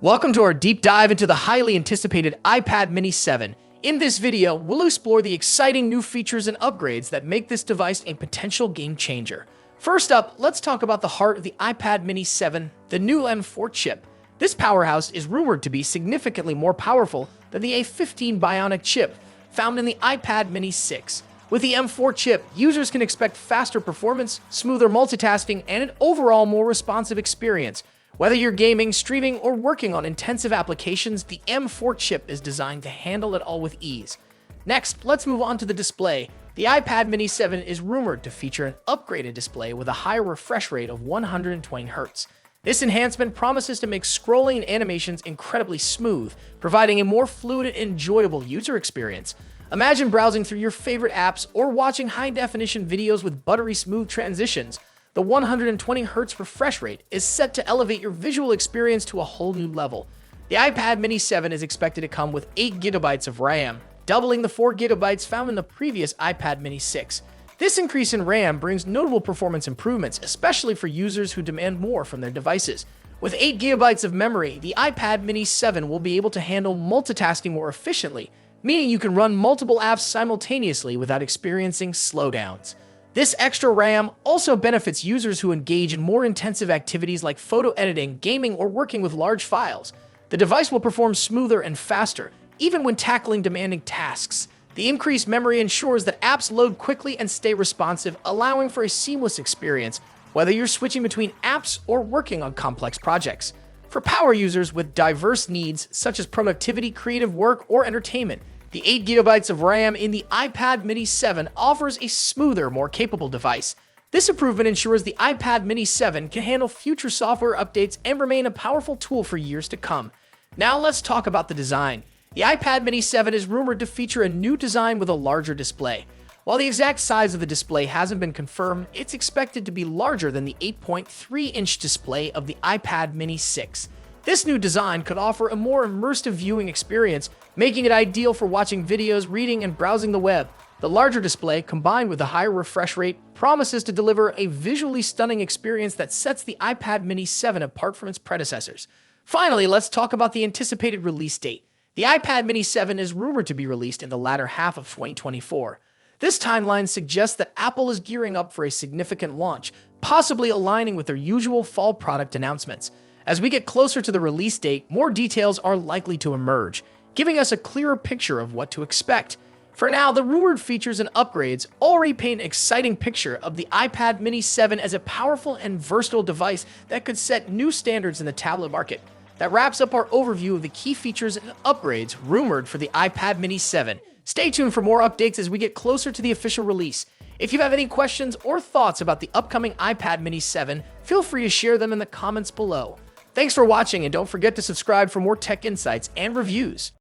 Welcome to our deep dive into the highly anticipated iPad mini 7. In this video, we'll explore the exciting new features and upgrades that make this device a potential game changer. First up, let's talk about the heart of the iPad mini 7, the new M4 chip. This powerhouse is rumored to be significantly more powerful than the A15 Bionic chip found in the iPad mini 6. With the M4 chip, users can expect faster performance, smoother multitasking, and an overall more responsive experience. Whether you're gaming, streaming, or working on intensive applications, the M4 chip is designed to handle it all with ease. Next, let's move on to the display. The iPad mini 7 is rumored to feature an upgraded display with a higher refresh rate of 120Hz. This enhancement promises to make scrolling and animations incredibly smooth, providing a more fluid and enjoyable user experience. Imagine browsing through your favorite apps or watching high-definition videos with buttery smooth transitions. The 120Hz refresh rate is set to elevate your visual experience to a whole new level. The iPad mini 7 is expected to come with 8GB of RAM, doubling the 4GB found in the previous iPad mini 6. This increase in RAM brings notable performance improvements, especially for users who demand more from their devices. With 8GB of memory, the iPad mini 7 will be able to handle multitasking more efficiently, meaning you can run multiple apps simultaneously without experiencing slowdowns. This extra RAM also benefits users who engage in more intensive activities like photo editing, gaming, or working with large files. The device will perform smoother and faster, even when tackling demanding tasks. The increased memory ensures that apps load quickly and stay responsive, allowing for a seamless experience, whether you're switching between apps or working on complex projects. For power users with diverse needs, such as productivity, creative work, or entertainment, the 8GB of RAM in the iPad mini 7 offers a smoother, more capable device. This improvement ensures the iPad mini 7 can handle future software updates and remain a powerful tool for years to come. Now let's talk about the design. The iPad mini 7 is rumored to feature a new design with a larger display. While the exact size of the display hasn't been confirmed, it's expected to be larger than the 8.3-inch display of the iPad mini 6. This new design could offer a more immersive viewing experience, making it ideal for watching videos, reading, and browsing the web. The larger display, combined with a higher refresh rate, promises to deliver a visually stunning experience that sets the iPad mini 7 apart from its predecessors. Finally, let's talk about the anticipated release date. The iPad mini 7 is rumored to be released in the latter half of 2024. This timeline suggests that Apple is gearing up for a significant launch, possibly aligning with their usual fall product announcements. As we get closer to the release date, more details are likely to emerge, giving us a clearer picture of what to expect. For now, the rumored features and upgrades already paint an exciting picture of the iPad mini 7 as a powerful and versatile device that could set new standards in the tablet market. That wraps up our overview of the key features and upgrades rumored for the iPad mini 7. Stay tuned for more updates as we get closer to the official release. If you have any questions or thoughts about the upcoming iPad mini 7, feel free to share them in the comments below. Thanks for watching, and don't forget to subscribe for more tech insights and reviews.